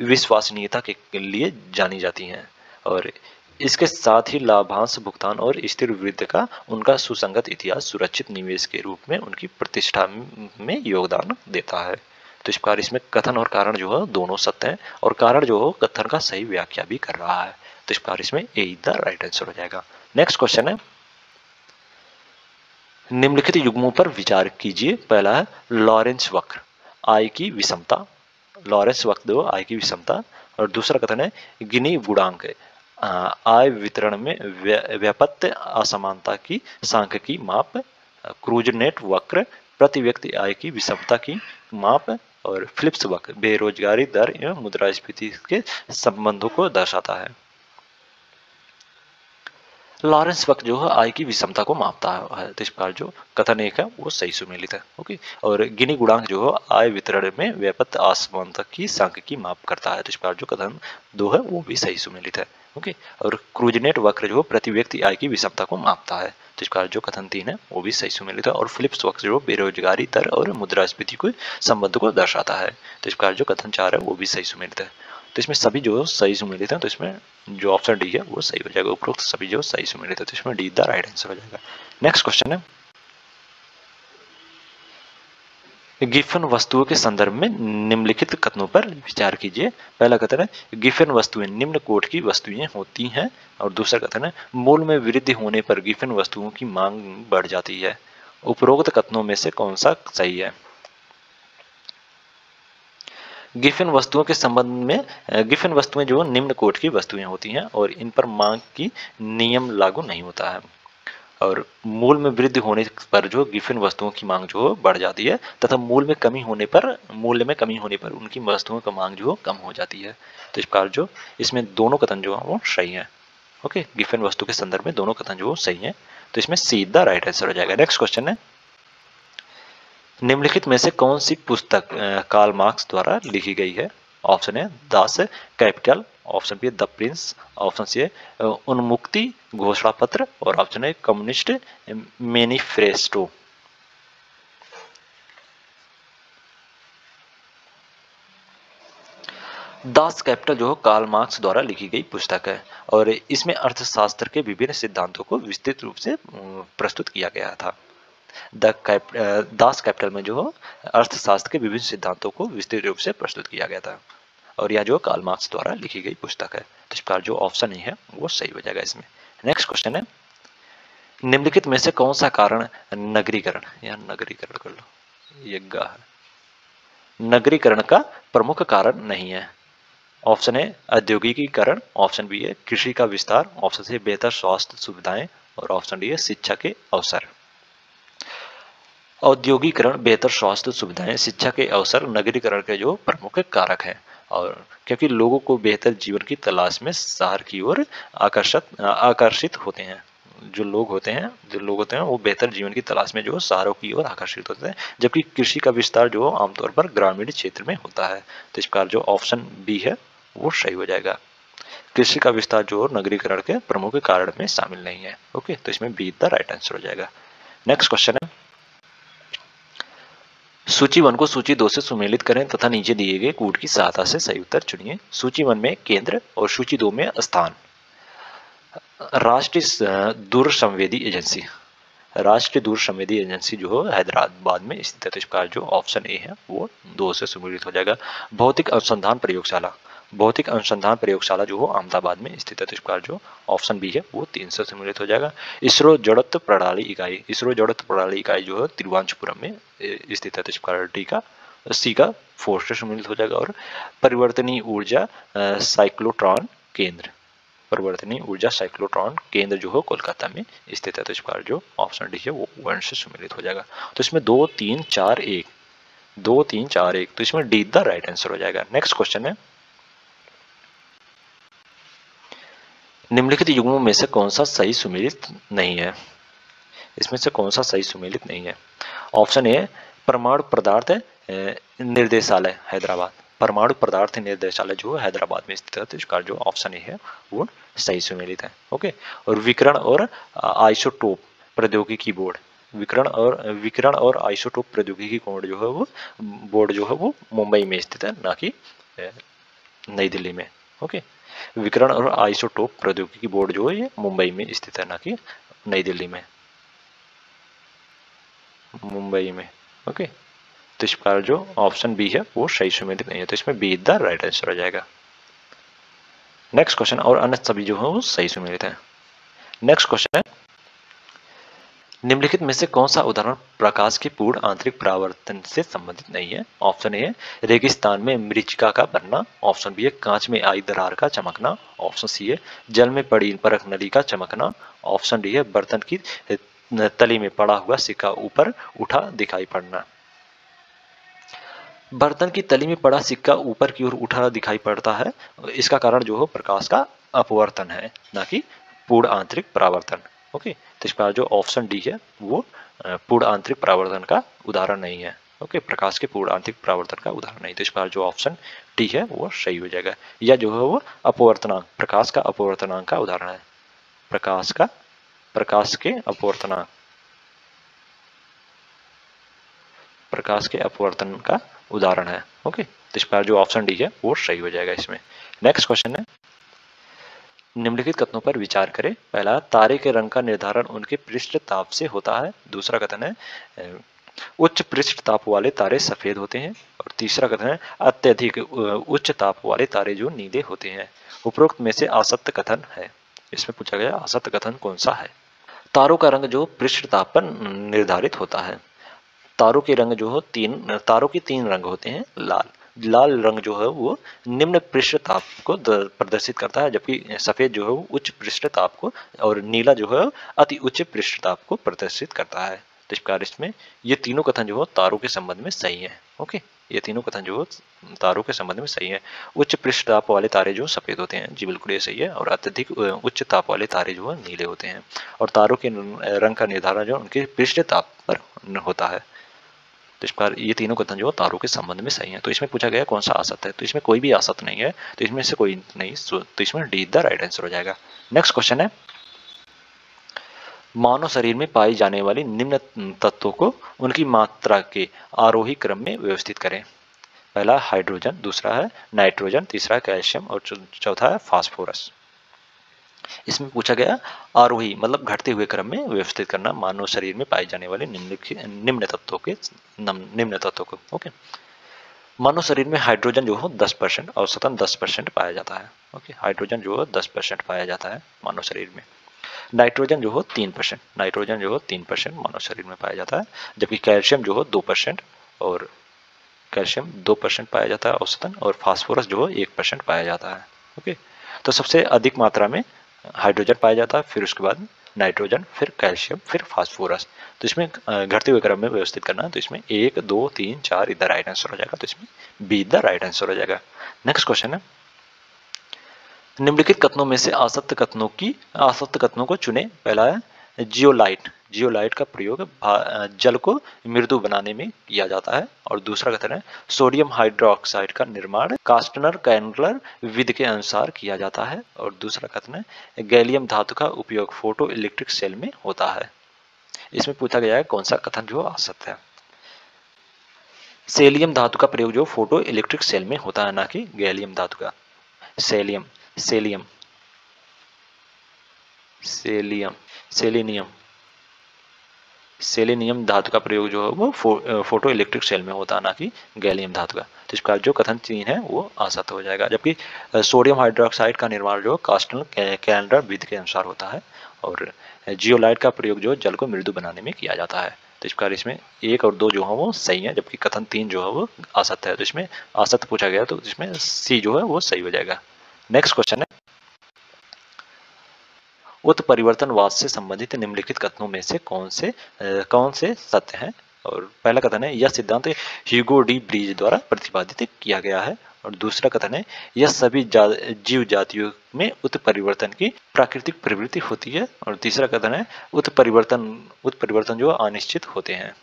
विश्वसनीयता के लिए जानी जाती हैं और इसके साथ ही लाभांश भुगतान और स्थिर वृद्धि का उनका सुसंगत इतिहास सुरक्षित निवेश के रूप में उनकी प्रतिष्ठा में योगदान देता है। तो इस प्रकार इसमें कथन और कारण जो है दोनों सत्य हैं और कारण जो है कथन का सही व्याख्या भी कर रहा है। तो इस प्रकार इसमें ए इज द राइट आंसर हो जाएगा। नेक्स्ट क्वेश्चन है, निम्नलिखित युग्मों पर विचार कीजिए। पहला है लॉरेंस वक्र, आय की विषमता, लॉरेंस वक्र दो आय की विषमता। और दूसरा कथन है गिनी गुणांक, आय वितरण में व्यापत्य असमानता की सांख्यिकी माप। क्रूजनेट वक्र प्रति व्यक्ति आय की विषमता की माप। और फिलिप्स वक्र बेरोजगारी दर एवं मुद्रास्फीति के संबंधों को दर्शाता है। लॉरेंस वक्र जो है आय की विषमता को मापता है। तो इस प्रकार जो कथन एक है वो सही सुमेलित है। ओके, और गिनी गुणांक जो है आय वितरण में व्यापक असमानता की सांख्यिकी माप करता है। तो इस प्रकार जो कथन दो है वो भी सही सुमेलित है। ओके, और क्रूजनेट वक्र जो प्रति व्यक्ति आय की विषमता को मापता है। तो इस प्रकार जो कथन तीन है वो भी सही सुमेलित है। और फिलिप्स वक्र जो बेरोजगारी दर और मुद्रास्फीति के संबंध को दर्शाता है। तो इस प्रकार जो कथन चार है वो भी सही सुमेलित है। तो इसमें सभी जो सही सुमेलित हैं, तो इसमें जो ऑप्शन डी है वो सही हो जाएगा। उपरोक्त सभी जो सही सुमेलित है, तो इसमें डी द राइट आंसर हो जाएगा। नेक्स्ट क्वेश्चन है, गिफन वस्तुओं के संदर्भ में निम्नलिखित कथनों पर विचार कीजिए। पहला कथन है गिफन वस्तुएं निम्न कोट की वस्तुएं होती हैं। और दूसरा कथन है मूल्य में वृद्धि होने पर गिफन वस्तुओं की मांग बढ़ जाती है। उपरोक्त कथनों में से कौन सा सही है? गिफन वस्तुओं के संबंध में गिफन वस्तुएं जो निम्न कोट की वस्तुएं होती हैं और इन पर मांग की नियम लागू नहीं होता है। और मूल्य में वृद्धि होने पर जो गिफन वस्तुओं की मांग जो बढ़ जाती है तथा मूल्य में कमी होने पर उनकी वस्तुओं का मांग जो कम हो जाती है। तो इस प्रकार जो इसमें दोनों कथन जो है वो सही है। ओके, गिफन वस्तु के संदर्भ में दोनों कथन जो सही है। तो इसमें सीधा राइट आंसर हो जाएगा। नेक्स्ट क्वेश्चन है, निम्नलिखित में से कौन सी पुस्तक कार्ल मार्क्स द्वारा लिखी गई है? ऑप्शन है Das Kapital, option B the Prince, option C है उन्मुक्ति घोषणा पत्र और ऑप्शन है कम्युनिस्ट मैनिफेस्टो। दास कैपिटल जो कार्ल मार्क्स द्वारा लिखी गई पुस्तक है और इसमें अर्थशास्त्र के विभिन्न सिद्धांतों को विस्तृत रूप से प्रस्तुत किया गया था। दास कैपिटल में जो अर्थशास्त्र के विभिन्न सिद्धांतों को विस्तृत रूप से प्रस्तुत किया गया था और यह जो कार्ल मार्क्स द्वारा लिखी गई पुस्तक है। तो इस प्रकार जो ऑप्शन ही है वो सही हो जाएगा इसमें। नेक्स्ट क्वेश्चन है, निम्नलिखित में से कौन सा कारण नगरीकरण या नगरीकरण कर लो ये है नगरीकरण का प्रमुख कारण नहीं है? ऑप्शन है औद्योगिकीकरण, ऑप्शन बी है कृषि का विस्तार, ऑप्शन सी बेहतर स्वास्थ्य सुविधाएं और ऑप्शन डी है शिक्षा के अवसर। औद्योगिकरण, बेहतर स्वास्थ्य सुविधाएं, शिक्षा के अवसर नगरीकरण के जो प्रमुख कारक हैं। और क्योंकि लोगों को बेहतर जीवन की तलाश में शहर की ओर आकर्षित होते हैं। जो लोग होते हैं वो बेहतर जीवन की तलाश में जो शहरों की ओर आकर्षित होते हैं, जबकि कृषि का विस्तार जो आमतौर पर ग्रामीण क्षेत्र में होता है। तो इस प्रकार जो ऑप्शन बी है वो सही हो जाएगा। कृषि का विस्तार जो नगरीकरण के प्रमुख कारण में शामिल नहीं है। ओके, तो इसमें बी द राइट आंसर हो जाएगा। नेक्स्ट क्वेश्चन है, सूची 1 को सूची 2 से सुमेलित करें तथा नीचे दिए गए कूट की सहायता से सही उत्तर चुनिए। सूची 1 में केंद्र और सूची 2 में स्थान। राष्ट्रीय दूर संवेदी एजेंसी, राष्ट्रीय दूर संवेदी एजेंसी जो है हैदराबाद में स्थित है। तो इस प्रकार जो ऑप्शन ए है वो 2 से सुमेलित हो जाएगा। भौतिक अनुसंधान प्रयोगशाला, भौतिक अनुसंधान प्रयोगशाला जो है अहमदाबाद में स्थित है। तो इस प्रकार जो ऑप्शन बी है वो 3 से सम्मिलित हो जाएगा। इसरो जड़त्व प्रणाली इकाई, इसरो जड़त्व प्रणाली इकाई जो है तिरुवनंतपुरम में स्थित है। तो इस प्रकार डी का सी का 4 से सम्मिलित हो जाएगा। और परिवर्तनीय ऊर्जा साइक्लोट्रॉन केंद्र, परिवर्तनीय ऊर्जा साइक्लोट्रॉन केंद्र जो है कोलकाता में स्थित है। तो इस प्रकार जो ऑप्शन डी है वो 1 से सम्मिलित हो जाएगा। तो इसमें 2 3 4 1 2 3 4 1, तो इसमें डी द राइट आंसर हो जाएगा। नेक्स्ट क्वेश्चन है, निम्नलिखित युग्मों में से कौन सा सही सुमेलित नहीं है? इसमें से कौन सा सही सुमेलित नहीं है? ऑप्शन ए परमाणु पदार्थ निर्देशालय हैदराबाद, परमाणु पदार्थ निर्देशालय जो हैदराबाद में स्थित है। तो इसका जो ऑप्शन ए है वो सही सुमेलित है। ओके, और विकिरण और आइसोटोप प्रौद्योगिकी बोर्ड, विकिरण और आइसोटोप प्रौद्योगिकी बोर्ड जो है वो मुंबई में स्थित है, ना कि नई दिल्ली में। ओके, विकिरण और आइसोटोप प्रौद्योगिकी बोर्ड जो है ये मुंबई में स्थित है, ना कि नई दिल्ली में, मुंबई में। ओके, तो इस प्रकार जो ऑप्शन बी है वो सही सुमेलित नहीं है, तो इसमें बी द राइट आंसर हो जाएगा। नेक्स्ट क्वेश्चन, और अन्य सभी जो है वो सही सुमेलित है। नेक्स्ट क्वेश्चन है, निम्नलिखित में से कौन सा उदाहरण प्रकाश के पूर्ण आंतरिक परावर्तन से संबंधित नहीं है? ऑप्शन ए है रेगिस्तान में मरीचिका का बनना, ऑप्शन बी है कांच में आई दरार का चमकना, ऑप्शन सी है जल में पड़ी परख नली का चमकना, ऑप्शन डी है बर्तन की तली में पड़ा हुआ सिक्का ऊपर उठा दिखाई पड़ना। बर्तन की तली में पड़ा सिक्का ऊपर की ओर उठा दिखाई पड़ता है, इसका कारण जो है प्रकाश का अपवर्तन है, ना कि पूर्ण आंतरिक परावर्तन। ओके, तो इस पर जो ऑप्शन डी है वो पूर्ण आंतरिक परावर्तन का उदाहरण नहीं है। ओके, प्रकाश के पूर्ण आंतरिक परावर्तन का उदाहरण नहीं, तो इस पर जो ऑप्शन डी है वो सही हो जाएगा। या जो है वो अपवर्तनांक, प्रकाश का अपवर्तनांक का उदाहरण है, प्रकाश के अपवर्तनांक, प्रकाश के अपवर्तन का उदाहरण है। ओके, तो इस पर जो ऑप्शन डी है वो सही हो जाएगा इसमें। नेक्स्ट क्वेश्चन है, निम्नलिखित कथनों पर विचार करें। पहला, तारे के रंग का निर्धारण उनके पृष्ठ ताप से होता है। दूसरा कथन है उच्च पृष्ठ ताप वाले तारे सफेद होते हैं। और तीसरा कथन है अत्यधिक उच्च ताप वाले तारे जो नीले होते हैं। उपरोक्त में से असत्य कथन है। इसमें पूछा गया असत्य कथन कौन सा है? तारों का रंग जो पृष्ठ ताप पर निर्धारित होता है। तारों के तीन रंग होते हैं। लाल रंग जो है वो निम्न पृष्ठ ताप को प्रदर्शित करता है, जबकि सफेद जो है वो उच्च पृष्ठ ताप को, और नीला जो है अति उच्च पृष्ठ ताप को प्रदर्शित करता है। तो इस प्रकार इसमें ये तीनों कथन जो है तारों के संबंध में सही है। ओके, ये तीनों कथन जो तारों के संबंध में सही है। उच्च पृष्ठ ताप वाले तारे जो सफेद होते हैं, जी बिल्कुल ये सही है। और अत्यधिक उच्च ताप वाले तारे जो है नीले होते हैं। और तारों के रंग का निर्धारण जो उनके पृष्ठ ताप पर होता है। तो इस प्रकार ये तीनों कथन जो तारों के संबंध में सही है। तो इसमें पूछा गया कौन सा असत्य है, तो इसमें कोई भी असत्य नहीं है, तो इसमें से कोई नहीं, तो इसमें डी द राइट आंसर हो जाएगा। नेक्स्ट क्वेश्चन है, मानव शरीर में पाई जाने वाली निम्न तत्वों को उनकी मात्रा के आरोही क्रम में व्यवस्थित करें। पहला हाइड्रोजन, दूसरा है नाइट्रोजन, तीसरा है कैल्शियम और चौथा है फास्फोरस। इसमें पूछा गया आरोही मतलब घटते हुए क्रम में व्यवस्थित करना मानव शरीर में पाए जाने वाले निम्न तत्वों को। ओके, मानव शरीर में हाइड्रोजन जो हो 10% औसतन 10% पाया जाता है। ओके, हाइड्रोजन जो हो 10% पाया जाता है मानव शरीर में। नाइट्रोजन जो हो 3% मानव शरीर में पाया जाता है, जबकि कैल्शियम जो हो 2% और कैल्शियम 2% पाया जाता है औसतन, और फास्फोरस जो हो 1% पाया जाता है। ओके, तो सबसे अधिक मात्रा में हाइड्रोजन पाया जाता है, फिर उसके बाद नाइट्रोजन, फिर कैल्शियम, फिर फास्फोरस। तो इसमें घटते हुए क्रम में व्यवस्थित करना है, तो इसमें 1 2 3 4 इधर राइट आंसर हो जाएगा, तो इसमें बी द राइट आंसर हो जाएगा। नेक्स्ट क्वेश्चन है, निम्नलिखित कथनों में से असत्य कथनों को चुने। पहला है जियोलाइट का प्रयोग जल को मृदु बनाने में किया जाता है। और दूसरा कथन है सोडियम हाइड्रोक्साइड का निर्माण कास्टनर कैनलर विधि के अनुसार किया जाता है। और दूसरा कथन है गैलियम धातु का उपयोग फोटो इलेक्ट्रिक सेल में होता है। इसमें पूछा गया है कौन सा कथन जो असत्य है। सेलियम धातु का प्रयोग जो फोटो इलेक्ट्रिक सेल में होता है, ना कि गैलियम धातु का। सेलियम सेलियम सेलियम सेलेनियम सेलेनियम धातु का प्रयोग जो है वो फोटो इलेक्ट्रिक सेल में होता है, ना कि गैलियम धातु का। तो इस प्रकार जो कथन 3 है वो असत्य हो जाएगा। जबकि सोडियम हाइड्रोक्साइड का निर्माण जो कास्टनर कैनलर विधि के अनुसार होता है, और जियोलाइट का प्रयोग जो जल को मृदु बनाने में किया जाता है। तो इस प्रकार इसमें 1 और 2 जो है वो सही है, जबकि कथन 3 जो है वो असत्य है। तो इसमें असत्य पूछा गया, तो इसमें सी जो है वो सही हो जाएगा। नेक्स्ट क्वेश्चन है, उत्परिवर्तनवाद से संबंधित निम्नलिखित कथनों में से कौन से सत्य हैं। और पहला कथन है यह सिद्धांत ह्यूगो डी ब्रीज द्वारा प्रतिपादित किया गया है। और दूसरा कथन है यह सभी जीव जातियों में उत्परिवर्तन की प्राकृतिक प्रवृत्ति होती है। और तीसरा कथन है उत्परिवर्तन जो अनिश्चित होते हैं।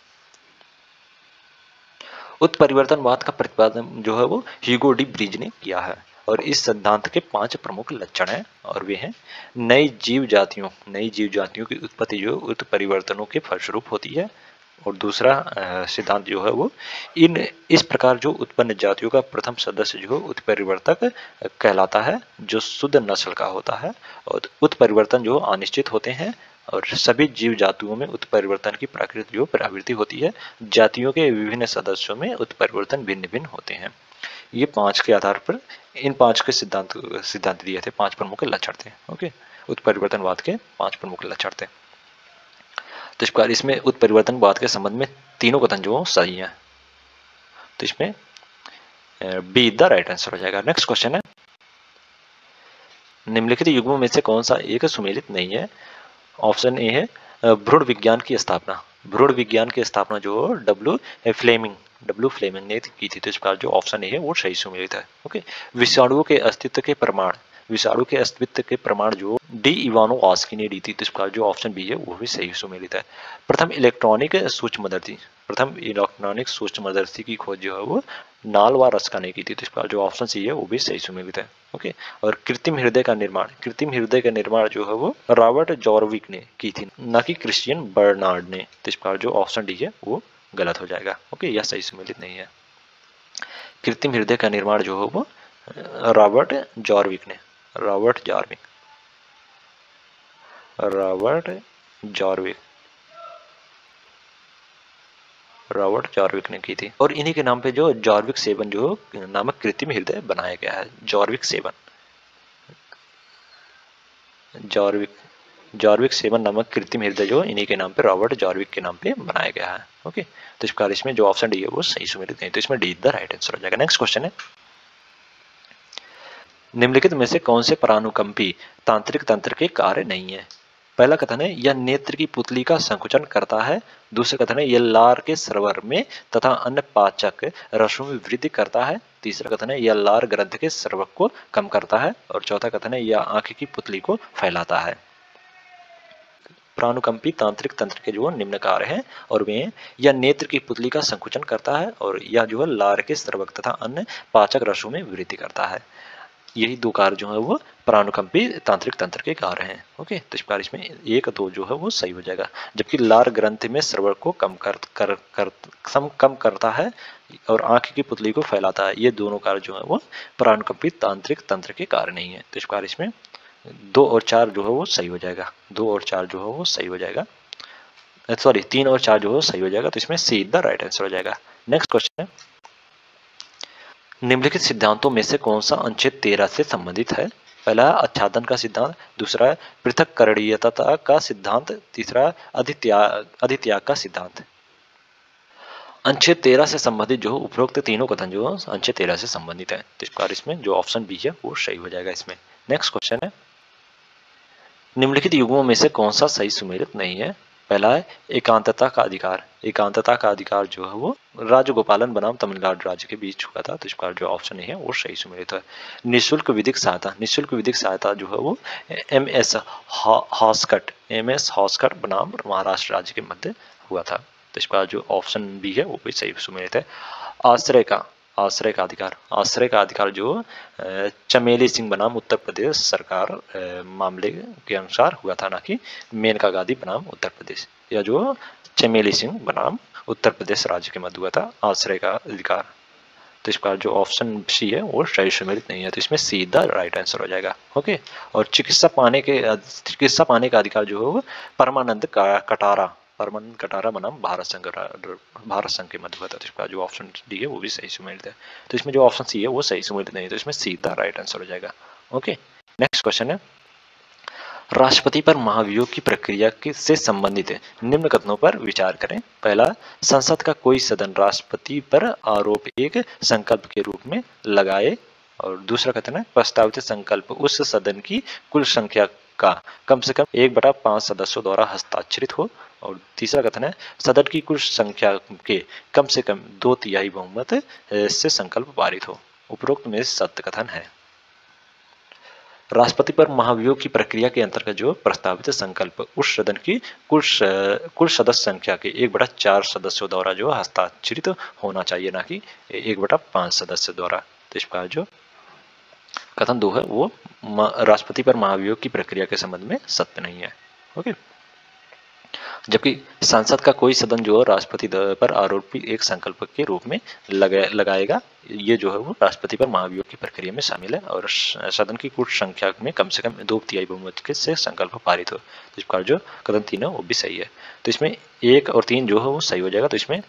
उत्परिवर्तनवाद का प्रतिपादन जो है वो ह्यूगो डी ब्रीज ने किया है। और इस सिद्धांत के 5 प्रमुख लक्षण हैं और वे हैं नई जीव जातियों की उत्पत्ति जो उत्परिवर्तनों के फलस्वरूप होती है। और दूसरा सिद्धांत जो है वो इस प्रकार जो उत्पन्न जातियों का प्रथम सदस्य जो उत्परिवर्तक कहलाता है जो शुद्ध नस्ल का होता है। और उत्परिवर्तन जो अनिश्चित होते हैं और सभी जीव जातियों में उत्परिवर्तन की प्रकृति जो प्रवृत्ति होती है। जातियों के विभिन्न सदस्यों में उत्परिवर्तन भिन्न भिन्न होते हैं। ये 5 के आधार पर इन 5 के सिद्धांत दिए थे, 5 प्रमुख लक्षण थे। ओके, उत्परिवर्तनवाद के 5 प्रमुख लक्षण थे। तो इस प्रकार इसमें उत्परिवर्तनवाद के संबंध में तीनों कथन जो सही है, तो इसमें बी द राइट आंसर हो जाएगा। नेक्स्ट क्वेश्चन है निम्नलिखित युग्मों में से कौन सा एक सुमेलित नहीं है। ऑप्शन ए है भ्रूण विज्ञान की स्थापना। भ्रूण विज्ञान की स्थापना जो डब्ल्यू फ्लेमिंग ने की थी। तो इस प्रकार जो ऑप्शन ए है वो सही सुमेलित है। ओके, विषाणुओं के अस्तित्व के प्रमाण जो डी इवानोवास्की ने दी थी। तो इस प्रकार जो ऑप्शन बी है वो भी सही सुमेलित है। प्रथम इलेक्ट्रॉनिक सूक्ष्मदर्शी की खोज जो है वो नालवा रस्का ने की थी। तो इस प्रकार जो ऑप्शन सी है वो भी सही सुमेलित है। ओके, और कृत्रिम हृदय का निर्माण जो है वो रॉबर्ट जॉर्विक ने की थी, न कि क्रिश्चियन बर्नार्ड ने। तो इस प्रकार जो ऑप्शन डी है वो गलत हो जाएगा। ओके, यह सही सुमेलित नहीं है। कृत्रिम हृदय का निर्माण जो है वो रॉबर्ट जॉर्विक ने की थी। और इन्हीं के नाम पे जो जॉर्विक 7 जो नामक कृत्रिम हृदय बनाया गया है। जॉर्विक 7 नामक कृत्रिम हृदय जो इन्हीं के नाम पे रॉबर्ट जॉर्विक के नाम पे बनाया गया है। ओके, तो इस प्रकार इसमें जो ऑप्शन डी है वो सही सुमेलित नहीं, तो इसमें डी द राइट आंसर हो जाएगा। नेक्स्ट क्वेश्चन है निम्नलिखित में से कौन से परानुकंपी तांत्रिक तंत्र के कार्य नहीं है। पहला कथन है यह नेत्र की पुतली का संकुचन करता है। दूसरा कथन है यह लार के स्रवर में तथा अन्य पाचक रसों में वृद्धि करता है। तीसरा कथन है यह लार ग्रंथ के स्रवक को कम करता है। और चौथा कथन है यह आंख की पुतली को फैलाता है। प्राणुकंपी तांत्रिक तंत्र के जो निम्न कार्य हैं और वे यह नेत्र की पुतली का संकुचन करता है और यह जो है लार के स्रवक तथा अन्य पाचक रसों में वृद्धि करता है। यही 2 कार्य जो है वो प्राणुकंपी तांत्रिक तंत्र के कार्य हैं। ओके, तो इस प्रकार इसमें 1 2 जो है वो सही हो जाएगा। जबकि लार ग्रंथि में स्रवण को कम करता है और आंख की पुतली को फैलाता है। ये दोनों कार्य जो है वो प्राणुकंपी तांत्रिक तंत्र के कार्य नहीं है। तो इस प्रकार इसमें 2 और 4 जो है वो सही हो जाएगा। 2 और 4 जो है वो सही हो जाएगा। सॉरी, 3 और 4 जो है सही हो जाएगा। तो इसमें सी द राइट आंसर हो जाएगा। नेक्स्ट क्वेश्चन है निम्नलिखित सिद्धांतों में से कौन सा अनुच्छेद 13 से संबंधित है। पहला है आच्छादन का सिद्धांत, दूसरा है पृथक्करणीयता का सिद्धांत, तीसरा अधित्याग का सिद्धांत। अनुच्छेद 13 से संबंधित जो उपरोक्त तीनों कथन जो अनुच्छेद 13 से संबंधित है। तो इस प्रकार इसमें जो ऑप्शन बी है वो सही हो जाएगा। इसमें नेक्स्ट क्वेश्चन है निम्नलिखित युग्मों में से कौन सा सही सुमेलित नहीं है। पहला है एकांतता का अधिकार जो है वो राजगोपालन बनाम तमिलनाडु राज्य के बीच हुआ था। तो इस प्रकार जो ऑप्शन है वो सही सुमेलित है। निःशुल्क विधिक सहायता जो है वो एम.एस. हॉस्कट बनाम महाराष्ट्र राज्य के मध्य हुआ था। तो इस प्रकार जो ऑप्शन बी है वो भी सही सुमेलित है। आश्रय का अधिकार जो चमेली सिंह बनाम उत्तर प्रदेश सरकार मामले के अनुसार हुआ था, ना कि मेनका गांधी बनाम उत्तर प्रदेश। या जो चमेली सिंह बनाम उत्तर प्रदेश राज्य के मध्य हुआ था आश्रय का अधिकार। तो इस प्रकार जो ऑप्शन सी है वो सही सुमेलित नहीं है। तो इसमें सी द राइट आंसर हो जाएगा। ओके, और चिकित्सा पाने का अधिकार जो है वो परमानंद कटारा बनाम भारत संघ के मध्य हुआ था। तो इसका जो ऑप्शन डी है वो भी सही सुमेलित है। तो इसमें जो ऑप्शन सी है वो सही सुमेलित नहीं है। तो इसमें सी द राइट आंसर हो जाएगा। ओके, नेक्स्ट क्वेश्चन है राष्ट्रपति पर महाभियोग की प्रक्रिया से संबंधित निम्न कथनों पर विचार करें। पहला, संसद का कोई सदन राष्ट्रपति पर आरोप एक संकल्प के रूप में लगाए। और दूसरा कथन है प्रस्तावित संकल्प उस सदन की कुल संख्या का कम से कम 1/5 सदस्यों द्वारा हस्ताक्षरित हो। और तीसरा कथन है सदन की कुल संख्या के कम से कम 2/3 बहुमत से संकल्प पारित हो। उपरोक्त में सत्य कथन है। राष्ट्रपति पर महाभियोग की प्रक्रिया के अंतर्गत जो प्रस्तावित संकल्प उस सदन की कुल सदस्य संख्या के 1/4 सदस्यों द्वारा जो हस्ताक्षरित होना चाहिए, ना कि 1/5 सदस्य द्वारा। तो इस प्रकार जो कथन 2 है वो राष्ट्रपति पर महाभियोग की प्रक्रिया के संबंध में सत्य नहीं है। ओके। जबकि संसद का कोई सदन जो है राष्ट्रपति पर आरोपी एक संकल्प के रूप में लगाएगा, ये जो है वो राष्ट्रपति पर महाभियोग की प्रक्रिया में शामिल है और सदन की कुल संख्या में कम से कम 2/3 बहुमत के से संकल्प पारित हो। तो इस प्रकार जो कथन 3 है वो भी सही है। तो इसमें 1 और 3 जो है वो सही हो जाएगा, तो इसमें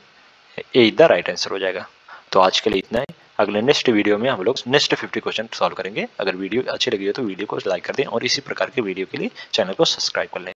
ए इज द राइट आंसर हो जाएगा। तो आज के लिए इतना है। अगले नेक्स्ट वीडियो में हम लोग नेक्स्ट 50 क्वेश्चन सॉल्व करेंगे। अगर वीडियो अच्छी लगी हो तो वीडियो को लाइक कर दें और इसी प्रकार के वीडियो के लिए चैनल को सब्सक्राइब कर लें।